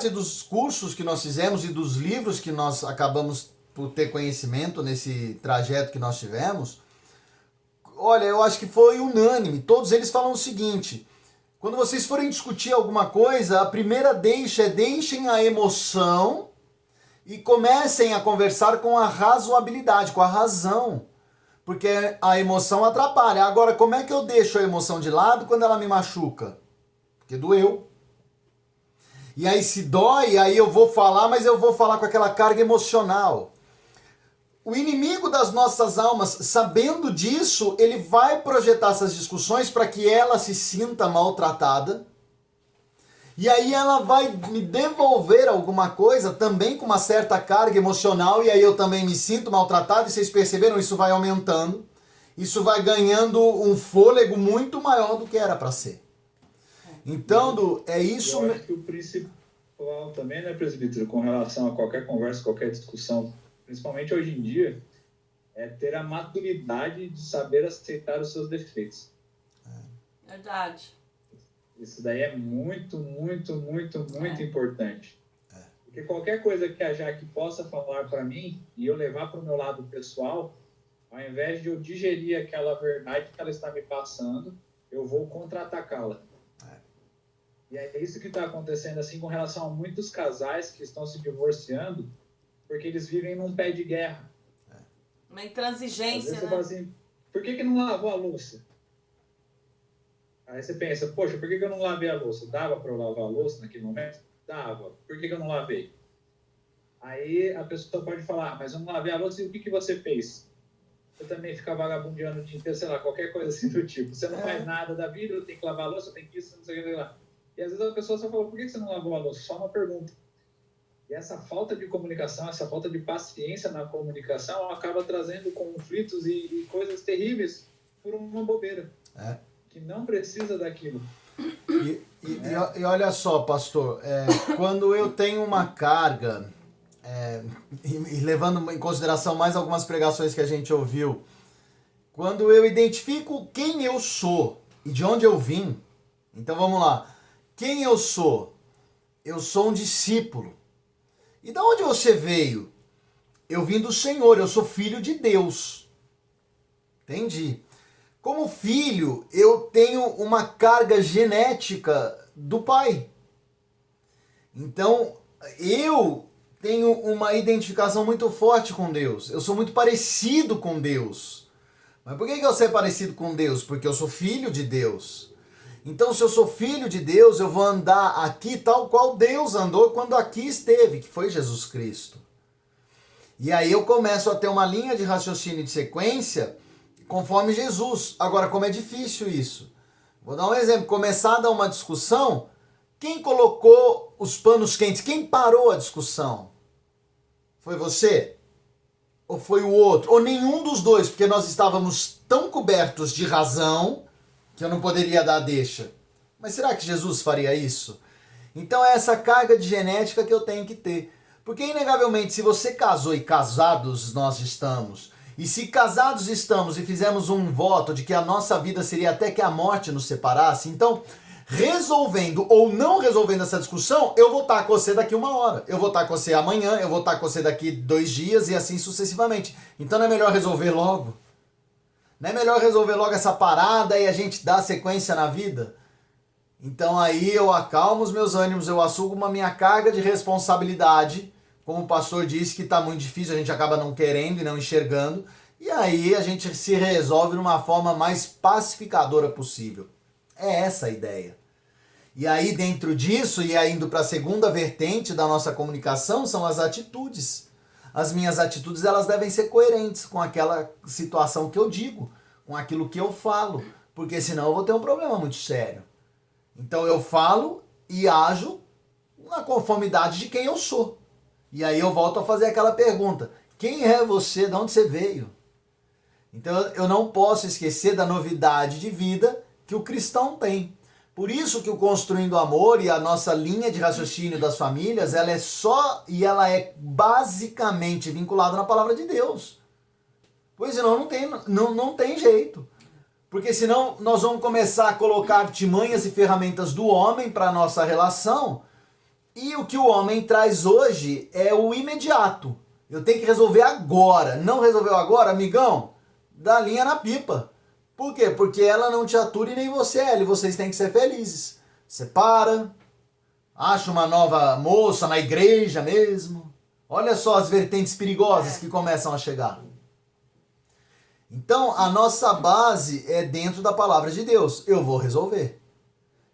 parte dos cursos que nós fizemos e dos livros que nós acabamos por ter conhecimento nesse trajeto que nós tivemos, olha, eu acho que foi unânime. Todos eles falam o seguinte: quando vocês forem discutir alguma coisa, a primeira deixa é deixem a emoção e comecem a conversar com a razoabilidade, com a razão. Porque a emoção atrapalha. Agora, como é que eu deixo a emoção de lado quando ela me machuca? Porque doeu. E aí se dói, aí eu vou falar, mas eu vou falar com aquela carga emocional. O inimigo das nossas almas, sabendo disso, ele vai projetar essas discussões para que ela se sinta maltratada. E aí ela vai me devolver alguma coisa também com uma certa carga emocional, e aí eu também me sinto maltratado, e vocês perceberam, isso vai aumentando. Isso vai ganhando um fôlego muito maior do que era para ser. Então, é isso... Eu acho que o principal também, né, presbítero, com relação a qualquer conversa, qualquer discussão, principalmente hoje em dia, é ter a maturidade de saber aceitar os seus defeitos. Verdade. Isso daí é muito importante. Porque qualquer coisa que a Jaque possa falar para mim e eu levar para o meu lado pessoal, ao invés de eu digerir aquela verdade que ela está me passando, eu vou contra-atacá-la. E é isso que está acontecendo assim com relação a muitos casais que estão se divorciando, porque eles vivem num pé de guerra. Uma intransigência, às vezes né? você fala assim, por que não lavou a louça? Aí você pensa, poxa, por que eu não lavei a louça? Dava para eu lavar a louça naquele momento? Dava. Por que eu não lavei? Aí a pessoa pode falar, mas eu não lavei a louça e o que você fez? Você também fica vagabundeando o dia inteiro, sei lá, qualquer coisa assim do tipo. Você não faz nada da vida, eu tenho que lavar a louça, eu tenho que isso, não sei o que lá. E às vezes a pessoa só fala, por que você não lavou a louça? Só uma pergunta. E essa falta de comunicação, essa falta de paciência na comunicação acaba trazendo conflitos e coisas terríveis por uma bobeira. Que não precisa daquilo. E olha só, pastor, quando eu tenho uma carga, e levando em consideração mais algumas pregações que a gente ouviu, quando eu identifico quem eu sou e de onde eu vim, então vamos lá, quem eu sou? Eu sou um discípulo. E de onde você veio? Eu vim do Senhor, eu sou filho de Deus. Entendi. Como filho, eu tenho uma carga genética do pai. Então, eu tenho uma identificação muito forte com Deus. Eu sou muito parecido com Deus. Mas por que eu sou parecido com Deus? Porque eu sou filho de Deus. Então, se eu sou filho de Deus, eu vou andar aqui tal qual Deus andou quando aqui esteve, que foi Jesus Cristo. E aí eu começo a ter uma linha de raciocínio de sequência conforme Jesus. Agora, como é difícil isso? Vou dar um exemplo. Começar a dar uma discussão, quem colocou os panos quentes? Quem parou a discussão? Foi você? Ou foi o outro? Ou nenhum dos dois? Porque nós estávamos tão cobertos de razão que eu não poderia dar deixa. Mas será que Jesus faria isso? Então é essa carga de genética que eu tenho que ter. Porque, inegavelmente, se você casou e casados nós estamos, e se casados estamos e fizemos um voto de que a nossa vida seria até que a morte nos separasse, então, resolvendo ou não resolvendo essa discussão, eu vou estar com você daqui 1 hora, eu vou estar com você amanhã, eu vou estar com você daqui 2 dias e assim sucessivamente. Então não é melhor resolver logo? Não é melhor resolver logo essa parada e a gente dar sequência na vida? Então aí eu acalmo os meus ânimos, eu assumo a minha carga de responsabilidade, como o pastor disse que está muito difícil, a gente acaba não querendo e não enxergando, e aí a gente se resolve de uma forma mais pacificadora possível. É essa a ideia. E aí dentro disso, e aí indo para a segunda vertente da nossa comunicação, são as atitudes. As minhas atitudes elas devem ser coerentes com aquela situação que eu digo, com aquilo que eu falo, porque senão eu vou ter um problema muito sério. Então eu falo e ajo na conformidade de quem eu sou. E aí eu volto a fazer aquela pergunta: quem é você? De onde você veio? Então eu não posso esquecer da novidade de vida que o cristão tem. Por isso que o Construindo Amor e a nossa linha de raciocínio das famílias, ela é só e ela é basicamente vinculada na palavra de Deus. Pois senão não tem jeito. Porque senão nós vamos começar a colocar artimanhas e ferramentas do homem para a nossa relação E o que o homem traz hoje é o imediato. Eu tenho que resolver agora. Não resolveu agora, amigão? Dá linha na pipa. Por quê? Porque ela não te atura e nem você, ela. E vocês têm que ser felizes. Separa, acha uma nova moça na igreja mesmo. Olha só as vertentes perigosas que começam a chegar. Então, a nossa base é dentro da palavra de Deus. Eu vou resolver.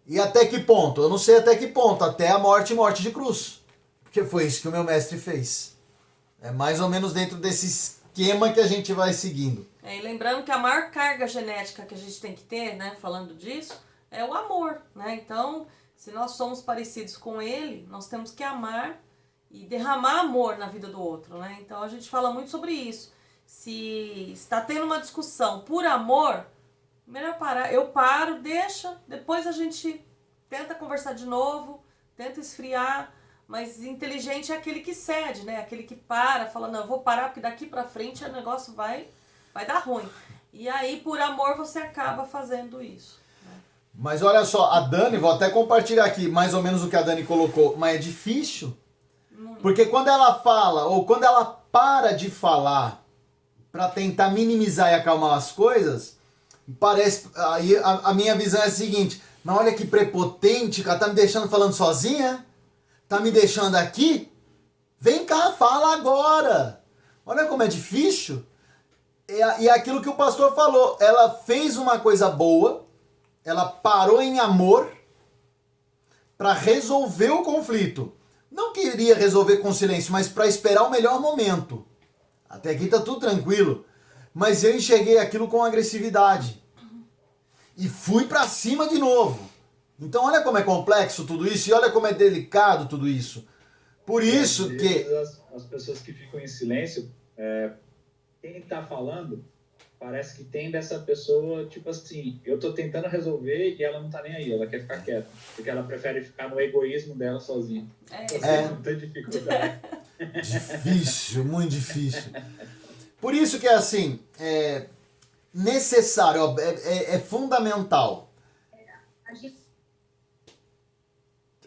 E até que ponto? Eu não sei até que ponto. Até a morte e morte de cruz. Porque foi isso que o meu mestre fez. É mais ou menos dentro desse esquema que a gente vai seguindo. E lembrando que a maior carga genética que a gente tem que ter, né, falando disso, é o amor, né? Então, se nós somos parecidos com ele, nós temos que amar e derramar amor na vida do outro, né? Então, a gente fala muito sobre isso. Se está tendo uma discussão por amor, melhor parar. Eu paro, deixa, depois a gente tenta conversar de novo, tenta esfriar, mas inteligente é aquele que cede, né? Aquele que para, fala, não, eu vou parar porque daqui pra frente o negócio vai dar ruim. E aí, por amor, você acaba fazendo isso. Mas olha só, a Dani, vou até compartilhar aqui mais ou menos o que a Dani colocou, mas é difícil. Porque quando ela fala, ou quando ela para de falar para tentar minimizar e acalmar as coisas, parece. Aí a minha visão é a seguinte: mas olha que prepotente, cara, tá me deixando falando sozinha? Tá me deixando aqui? Vem cá, fala agora! Olha como é difícil. E é aquilo que o pastor falou, ela fez uma coisa boa, ela parou em amor para resolver o conflito. Não queria resolver com silêncio, mas para esperar o melhor momento. Até aqui tá tudo tranquilo. Mas eu enxerguei aquilo com agressividade. E fui para cima de novo. Então olha como é complexo tudo isso e olha como é delicado tudo isso. Por isso que... As pessoas que ficam em silêncio, quem tá falando, parece que tem dessa pessoa, tipo assim, eu tô tentando resolver e ela não tá nem aí, ela quer ficar quieta. Porque ela prefere ficar no egoísmo dela sozinha. Muita dificuldade. Difícil, muito difícil. Por isso que é assim, é necessário, é fundamental.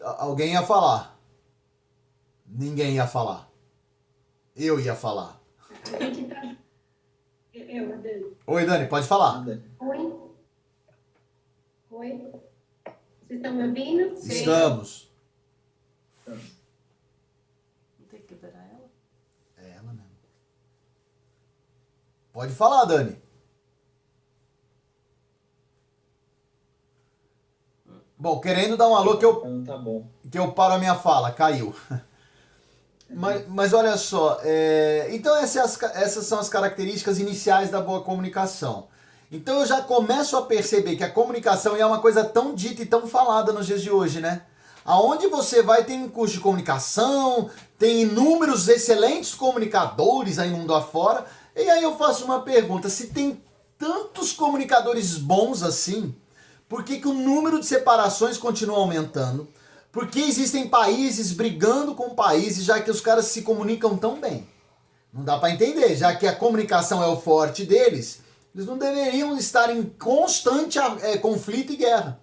Alguém ia falar. Ninguém ia falar. Eu ia falar. Oi, Dani, pode falar. Oi. Oi. Vocês estão me ouvindo? Sim. Estamos. Não tem que liberar ela? É ela mesmo. Pode falar, Dani. Bom, querendo dar um alô Tá bom. que eu paro a minha fala, caiu. Mas olha só, então essas são as características iniciais da boa comunicação. Então eu já começo a perceber que a comunicação é uma coisa tão dita e tão falada nos dias de hoje, né? Aonde você vai tem um curso de comunicação, tem inúmeros excelentes comunicadores aí no mundo afora. E aí eu faço uma pergunta, se tem tantos comunicadores bons assim, por que o número de separações continua aumentando? Por que existem países brigando com países, já que os caras se comunicam tão bem? Não dá para entender, já que a comunicação é o forte deles, eles não deveriam estar em constante conflito e guerra.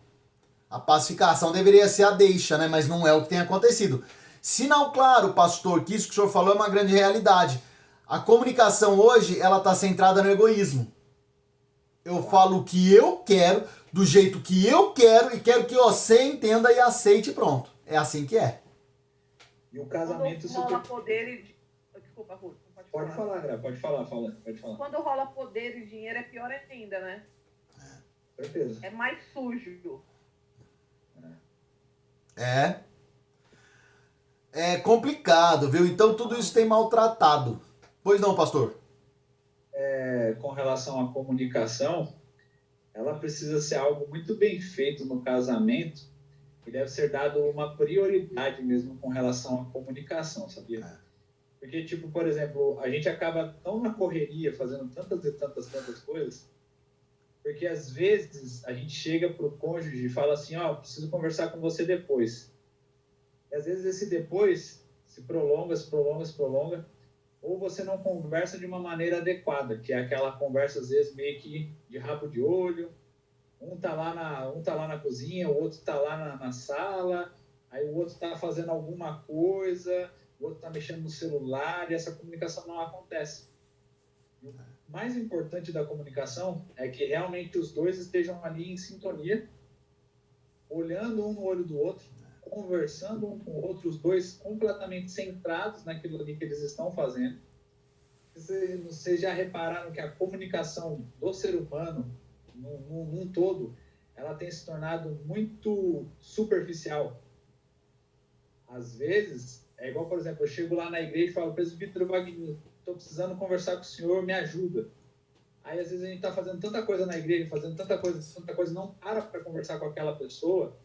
A pacificação deveria ser a deixa, né? Mas não é o que tem acontecido. Sinal claro, pastor, que isso que o senhor falou é uma grande realidade. A comunicação hoje, ela está centrada no egoísmo. Eu falo o que eu quero, do jeito que eu quero, e quero que você entenda e aceite, pronto. É assim que é. E o casamento... Quando rola poder e... Desculpa, Ruth, pode falar, Gra, pode falar. Quando rola poder e dinheiro é pior ainda, né? Certeza. É mais sujo. É complicado, viu? Então tudo isso tem maltratado. Pois não, pastor? Com relação à comunicação, ela precisa ser algo muito bem feito no casamento e deve ser dado uma prioridade mesmo com relação à comunicação, sabia? Porque, tipo, por exemplo, a gente acaba tão na correria, fazendo tantas e tantas coisas, porque às vezes a gente chega pro cônjuge e fala assim, preciso conversar com você depois. E às vezes esse depois se prolonga, ou você não conversa de uma maneira adequada, que é aquela conversa, às vezes, meio que de rabo de olho. Um tá lá na cozinha, o outro tá lá na sala, aí o outro está fazendo alguma coisa, o outro está mexendo no celular e essa comunicação não acontece. E o mais importante da comunicação é que realmente os dois estejam ali em sintonia, olhando um no olho do outro, conversando um com o outro, os dois completamente centrados naquilo ali que eles estão fazendo. Vocês já repararam que a comunicação do ser humano, num todo, ela tem se tornado muito superficial. Às vezes, é igual, por exemplo, eu chego lá na igreja e falo, presbítero Wagner, estou precisando conversar com o senhor, me ajuda. Aí, às vezes, a gente está fazendo tanta coisa na igreja, fazendo tanta coisa, não para conversar com aquela pessoa.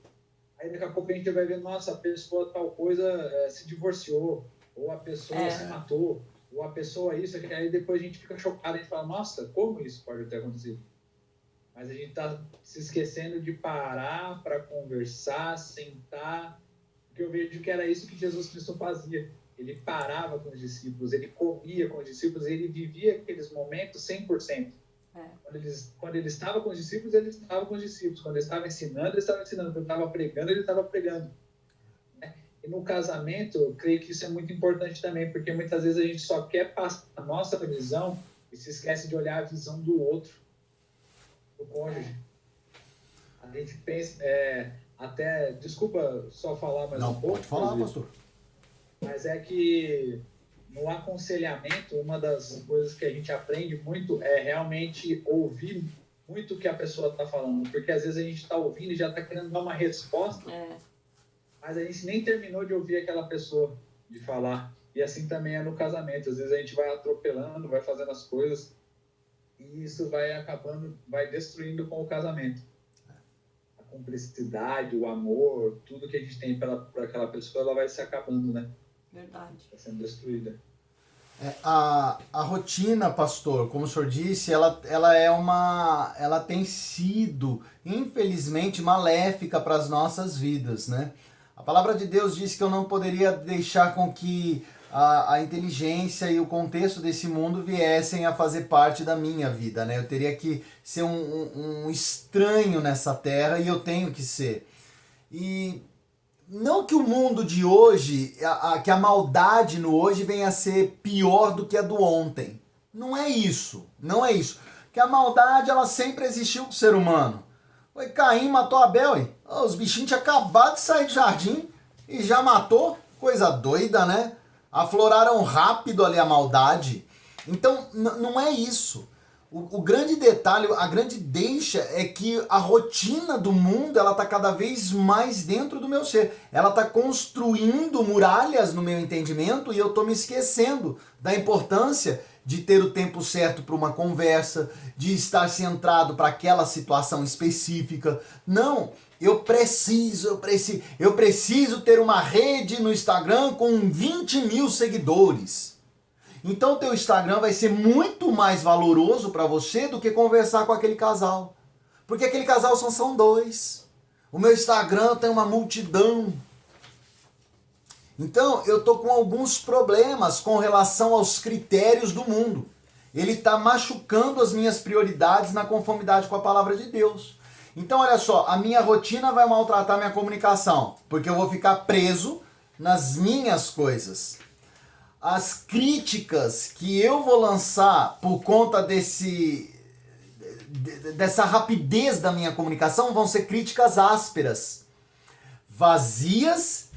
Aí, daqui a pouco, a gente vai ver, nossa, a pessoa tal coisa se divorciou, ou a pessoa se matou, ou a pessoa isso, aí depois a gente fica chocado, a gente fala, nossa, como isso pode ter acontecido? Mas a gente está se esquecendo de parar para conversar, sentar, porque eu vejo que era isso que Jesus Cristo fazia. Ele parava com os discípulos, ele comia com os discípulos, ele vivia aqueles momentos 100%. Quando ele estava com os discípulos, ele estava com os discípulos. Quando ele estava ensinando, ele estava ensinando. Quando ele estava pregando, ele estava pregando. E no casamento, eu creio que isso é muito importante também, porque muitas vezes a gente só quer passar a nossa visão e se esquece de olhar a visão do outro, do cônjuge. A gente pensa, até, desculpa só falar mais um pouco. Pode falar, pastor. Mas é que no aconselhamento, uma das coisas que a gente aprende muito é realmente ouvir muito o que a pessoa está falando, porque às vezes a gente está ouvindo e já está querendo dar uma resposta, mas a gente nem terminou de ouvir aquela pessoa, de falar. E assim também é no casamento. Às vezes a gente vai atropelando, vai fazendo as coisas, e isso vai acabando, vai destruindo com o casamento. A cumplicidade, o amor, tudo que a gente tem por aquela pessoa, ela vai se acabando, né? Verdade. Está sendo destruída. A rotina, pastor, como o senhor disse, ela tem sido, infelizmente, maléfica para as nossas vidas, né? A palavra de Deus diz que eu não poderia deixar com que a inteligência e o contexto desse mundo viessem a fazer parte da minha vida, né? Eu teria que ser um estranho nessa terra e eu tenho que ser. E não que o mundo de hoje, que a maldade no hoje venha a ser pior do que a do ontem. Não é isso, não é isso. Que a maldade, ela sempre existiu com o ser humano. Foi Caim matou Abel, hein? Os bichinhos tinham acabado de sair do jardim e já matou. Coisa doida, né? Afloraram rápido ali a maldade. Então, não é isso. O grande detalhe, a grande deixa é que a rotina do mundo, ela está cada vez mais dentro do meu ser. Ela está construindo muralhas no meu entendimento e eu estou me esquecendo da importância de ter o tempo certo para uma conversa, de estar centrado para aquela situação específica. Não, eu preciso ter uma rede no Instagram com 20 mil seguidores. Então o teu Instagram vai ser muito mais valoroso para você do que conversar com aquele casal. Porque aquele casal são dois. O meu Instagram tem uma multidão. Então eu tô com alguns problemas com relação aos critérios do mundo. Ele está machucando as minhas prioridades na conformidade com a palavra de Deus. Então olha só, a minha rotina vai maltratar minha comunicação, porque eu vou ficar preso nas minhas coisas. As críticas que eu vou lançar por conta dessa rapidez da minha comunicação vão ser críticas ásperas, vazias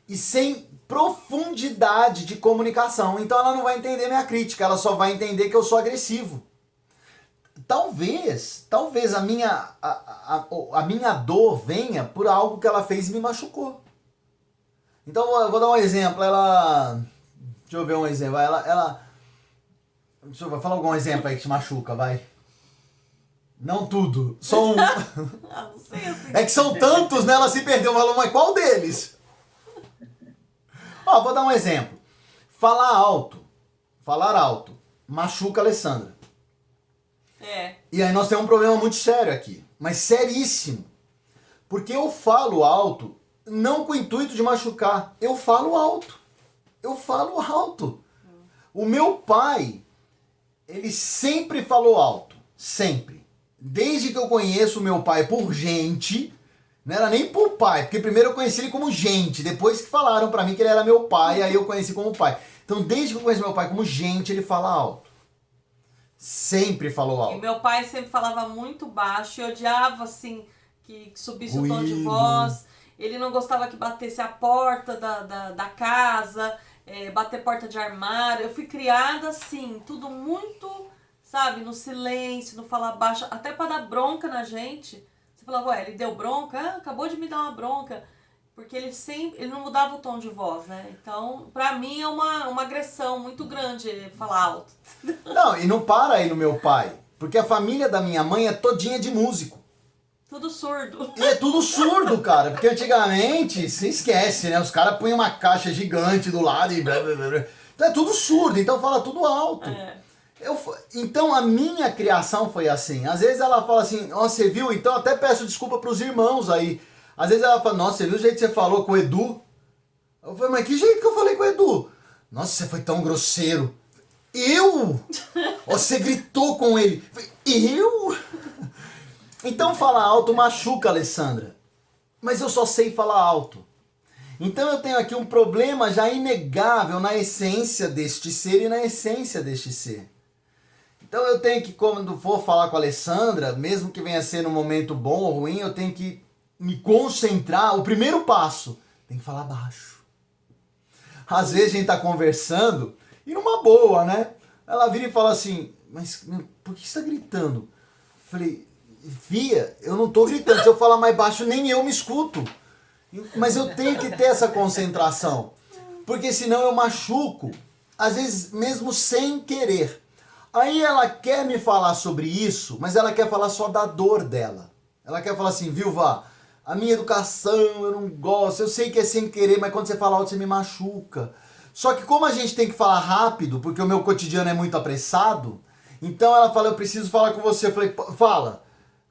e sem profundidade de comunicação. Então ela não vai entender minha crítica, ela só vai entender que eu sou agressivo. Talvez a minha dor venha por algo que ela fez e me machucou. Então eu vou dar um exemplo, deixa eu ver um exemplo. Deixa eu falar algum exemplo aí que te machuca, vai. Não tudo. Só um. Não sei assim. É que são tantos, né? Ela se perdeu. Falou, mas qual deles? Ó, vou dar um exemplo. Falar alto. Machuca a Alessandra. E aí nós temos um problema muito sério aqui. Mas seríssimo. Porque eu falo alto, não com o intuito de machucar. Eu falo alto. O meu pai, ele sempre falou alto. Sempre. Desde que eu conheço o meu pai por gente, Não era nem por pai, porque primeiro eu conheci ele como gente, depois que falaram pra mim que ele era meu pai, aí eu conheci como pai. Então, desde que eu conheci meu pai como gente, ele fala alto. Sempre falou E alto. meu pai sempre falava muito baixo e odiava, assim, que subisse o tom de Ruído. voz. Ele não gostava que batesse a porta da casa, bater porta de armário. Eu fui criada assim, tudo muito, sabe, no silêncio, no falar baixo, até pra dar bronca na gente. Você falava, ué, ele deu bronca? Ah, acabou de me dar uma bronca. Porque ele não mudava o tom de voz, né? Então, pra mim é uma agressão muito grande ele falar alto. Não, e não para aí no meu pai, porque a família da minha mãe é todinha de músico. Tudo surdo. E é tudo surdo, cara, porque antigamente, você esquece, né? Os caras põem uma caixa gigante do lado e blá blá blá blá. Então é tudo surdo, então fala tudo alto. É. Então a minha criação foi assim. Às vezes ela fala assim, ó, você viu? Então até peço desculpa pros irmãos aí. Às vezes ela fala, nossa, você viu o jeito que você falou com o Edu? Eu falei, mas que jeito que eu falei com o Edu? Nossa, você foi tão grosseiro. Eu? Ó, você gritou com ele. Eu? Então falar alto machuca, Alessandra. Mas eu só sei falar alto. Então eu tenho aqui um problema já inegável na essência deste ser e na essência deste ser. Então eu tenho que, quando for falar com a Alessandra, mesmo que venha ser num momento bom ou ruim, eu tenho que me concentrar. O primeiro passo, tem que falar baixo. Às vezes a gente tá conversando e numa boa, né? Ela vira e fala assim, mas por que você tá gritando? Eu falei, Fia, eu não tô gritando. Se eu falar mais baixo, nem eu me escuto. Mas eu tenho que ter essa concentração. Porque senão eu machuco. Às vezes mesmo sem querer. Aí ela quer me falar sobre isso, mas ela quer falar só da dor dela. Ela quer falar assim, viu, Vá? A minha educação, eu não gosto. Eu sei que é sem querer, mas quando você fala alto, você me machuca. Só que como a gente tem que falar rápido, porque o meu cotidiano é muito apressado, então ela fala, eu preciso falar com você. Eu falei, fala.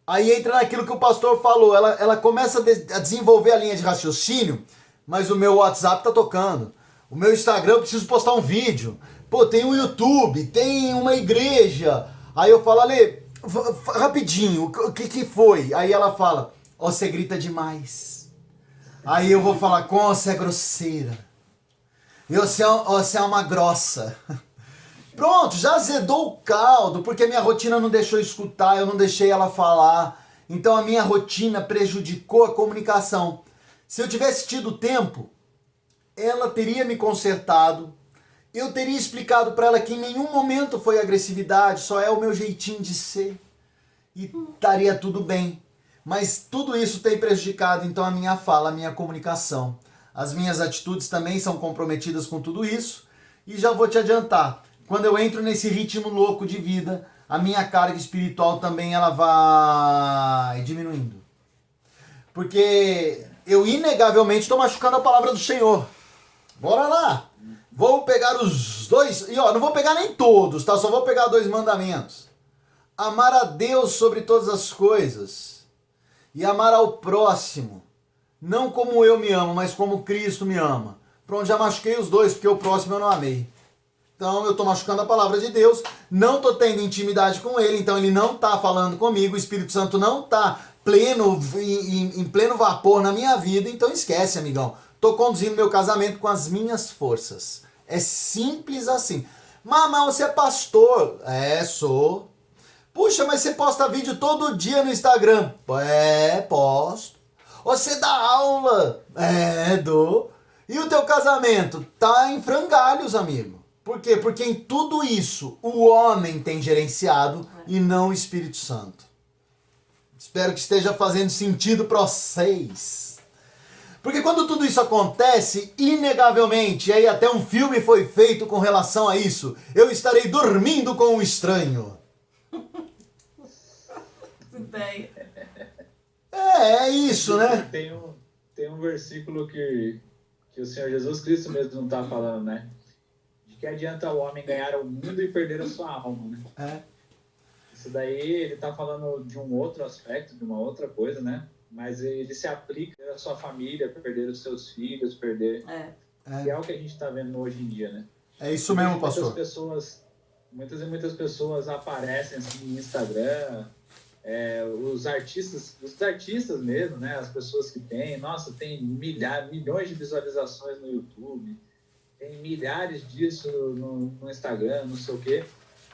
Aí entra naquilo que o pastor falou. Ela começa a desenvolver a linha de raciocínio, mas o meu WhatsApp tá tocando. O meu Instagram, eu preciso postar um vídeo. Pô, tem um YouTube, tem uma igreja. Aí eu falo, Ale, rapidinho, o que foi? Aí ela fala, ó, você grita demais. Aí eu vou falar, com você é grosseira. E você é uma grossa. Pronto, já azedou o caldo, porque a minha rotina não deixou escutar, eu não deixei ela falar. Então a minha rotina prejudicou a comunicação. Se eu tivesse tido tempo, ela teria me consertado. Eu teria explicado para ela que em nenhum momento foi agressividade, só é o meu jeitinho de ser. E estaria tudo bem. Mas tudo isso tem prejudicado então a minha fala, a minha comunicação. As minhas atitudes também são comprometidas com tudo isso. E já vou te adiantar, quando eu entro nesse ritmo louco de vida, a minha carga espiritual também ela vai diminuindo. Porque eu inegavelmente estou machucando a palavra do Senhor. Bora lá! Vou pegar os dois, e ó, não vou pegar nem todos, tá? Só vou pegar 2 mandamentos. Amar a Deus sobre todas as coisas e amar ao próximo, não como eu me amo, mas como Cristo me ama. Pronto, já machuquei os dois, porque o próximo eu não amei. Então eu estou machucando a palavra de Deus, não estou tendo intimidade com Ele, então Ele não está falando comigo, o Espírito Santo não está em pleno vapor na minha vida, então esquece, amigão. Estou conduzindo meu casamento com as minhas forças. É simples assim. Mas você é pastor? É, sou. Puxa, mas você posta vídeo todo dia no Instagram? É, posto. Você dá aula? É, dou. E o teu casamento? Tá em frangalhos, amigo. Por quê? Porque em tudo isso o homem tem gerenciado e não o Espírito Santo. Espero que esteja fazendo sentido para vocês. Porque quando tudo isso acontece, inegavelmente, e aí até um filme foi feito com relação a isso, eu estarei dormindo com um estranho. Ideia. É isso, né? Tem um versículo que o Senhor Jesus Cristo mesmo não está falando, né? De que adianta o homem ganhar o mundo e perder a sua alma, né? É. Isso daí ele está falando de um outro aspecto, de uma outra coisa, né? Mas ele se aplica à sua família, perder os seus filhos, perder... Que é o que a gente está vendo hoje em dia, né? É isso mesmo, pastor. Muitas pessoas aparecem assim no Instagram, os artistas mesmo, né? As pessoas que têm, nossa, tem milhões de visualizações no YouTube, tem milhares disso no Instagram, não sei o quê,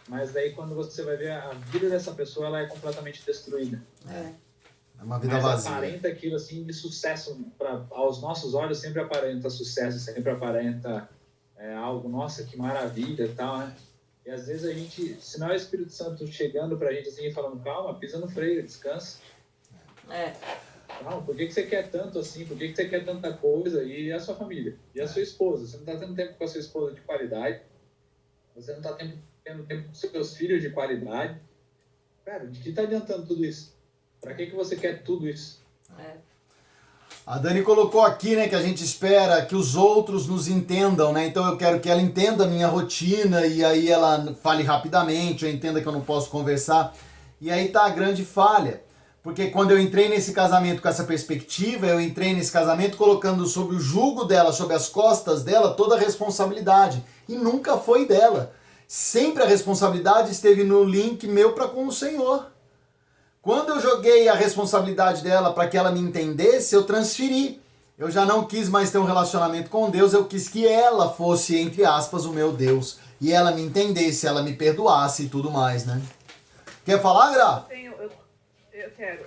mas daí quando você vai ver a vida dessa pessoa, ela é completamente destruída. É uma vida Mas vazia. aparenta aquilo assim de sucesso, aos nossos olhos sempre aparenta sucesso, sempre aparenta algo, nossa, que maravilha e tal, né? E às vezes a gente, se não é o Espírito Santo chegando pra gente assim e falando, calma, pisa no freio, descansa. Não, por que você quer tanto assim? Por que você quer tanta coisa? E a sua família? E a sua esposa? Você não tá tendo tempo com a sua esposa de qualidade? Você não tá tendo tempo com seus filhos de qualidade? Cara, de que tá adiantando tudo isso? Pra que você quer tudo isso? A Dani colocou aqui, né, que a gente espera que os outros nos entendam, né? Então eu quero que ela entenda a minha rotina e aí ela fale rapidamente, eu entenda que eu não posso conversar. E aí tá a grande falha. Porque quando eu entrei nesse casamento com essa perspectiva, eu entrei nesse casamento colocando sobre o jugo dela, sobre as costas dela, toda a responsabilidade. E nunca foi dela. Sempre a responsabilidade esteve no link meu para com o Senhor. Quando eu joguei a responsabilidade dela para que ela me entendesse, eu transferi. Eu já não quis mais ter um relacionamento com Deus, eu quis que ela fosse, entre aspas, o meu Deus. E ela me entendesse, ela me perdoasse e tudo mais, né? Quer falar, Gra? Eu quero.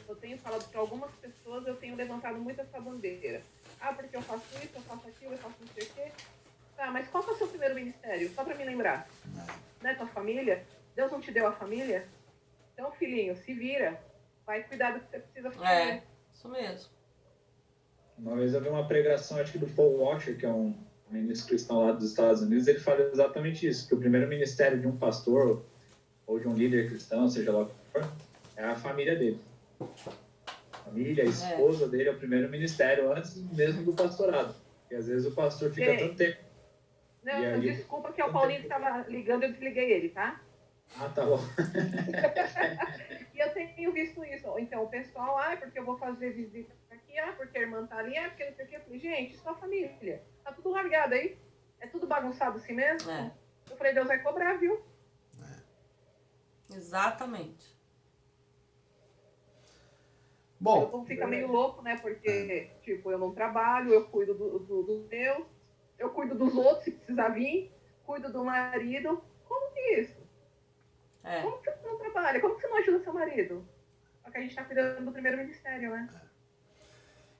Eu tenho falado para algumas pessoas, eu tenho levantado muito essa bandeira. Ah, porque eu faço isso, eu faço aquilo, eu faço não sei o quê. Tá, mas qual que é o seu primeiro ministério? Só para me lembrar. Não é tua família? Deus não te deu a família? Então, filhinho, se vira. Vai cuidar do que você precisa fazer. Isso mesmo. Uma vez eu vi uma pregação, acho que do Paul Washer, que é um ministro cristão lá dos Estados Unidos, ele fala exatamente isso, que o primeiro ministério de um pastor ou de um líder cristão, seja lá o que for, é a família dele. A família, a esposa dele é o primeiro ministério, antes mesmo do pastorado. Porque às vezes o pastor fica tanto tempo. Não, aí, desculpa que é o Paulinho que estava ligando, eu desliguei ele, tá? Ah, tá bom. E eu tenho visto isso. Então, o pessoal, porque eu vou fazer visita aqui, porque a irmã tá ali, porque não sei o que. Eu falei, gente, isso é família. Tá tudo largado aí. É tudo bagunçado assim mesmo. Eu falei, Deus vai cobrar, viu? Exatamente. Bom, eu fico meio louco, né? Porque, tipo, eu não trabalho, eu cuido do meu, eu cuido dos outros, se precisar vir, cuido do marido. Como que é isso? Como que você não trabalha? Como que você não ajuda seu marido? Só que a gente tá cuidando do primeiro ministério, né?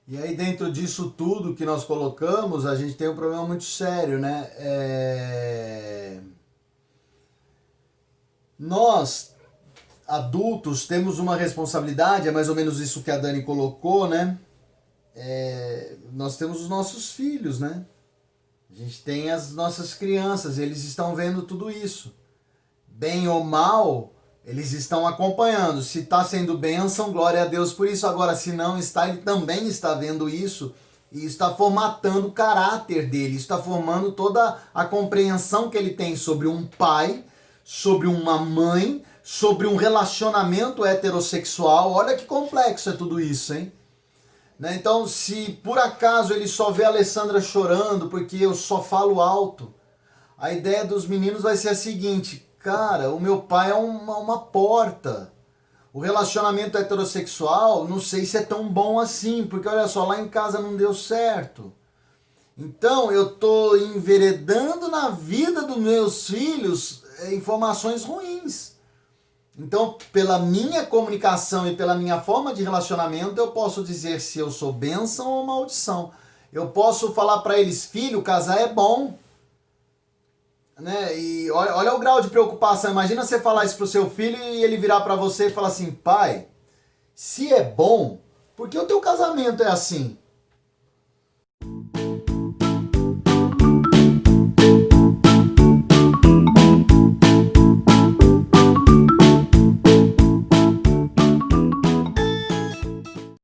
E aí dentro disso tudo que nós colocamos, a gente tem um problema muito sério, né? Nós, adultos, temos uma responsabilidade, é mais ou menos isso que a Dani colocou, né? Nós temos os nossos filhos, né? A gente tem as nossas crianças, eles estão vendo tudo isso. Bem ou mal, eles estão acompanhando. Se está sendo bênção, glória a Deus por isso. Agora, se não está, ele também está vendo isso e está formatando o caráter dele, está formando toda a compreensão que ele tem sobre um pai, sobre uma mãe, sobre um relacionamento heterossexual. Olha que complexo é tudo isso, hein? Né? Então, se por acaso ele só vê a Alessandra chorando porque eu só falo alto, a ideia dos meninos vai ser a seguinte: cara, o meu pai é uma porta. O relacionamento heterossexual, não sei se é tão bom assim, porque olha só, lá em casa não deu certo. Então, eu tô enveredando na vida dos meus filhos informações ruins. Então, pela minha comunicação e pela minha forma de relacionamento, eu posso dizer se eu sou bênção ou maldição. Eu posso falar para eles, filho, casar é bom. Né? E olha o grau de preocupação. Imagina você falar isso pro seu filho e ele virar para você e falar assim: pai, se é bom, por que o teu casamento é assim?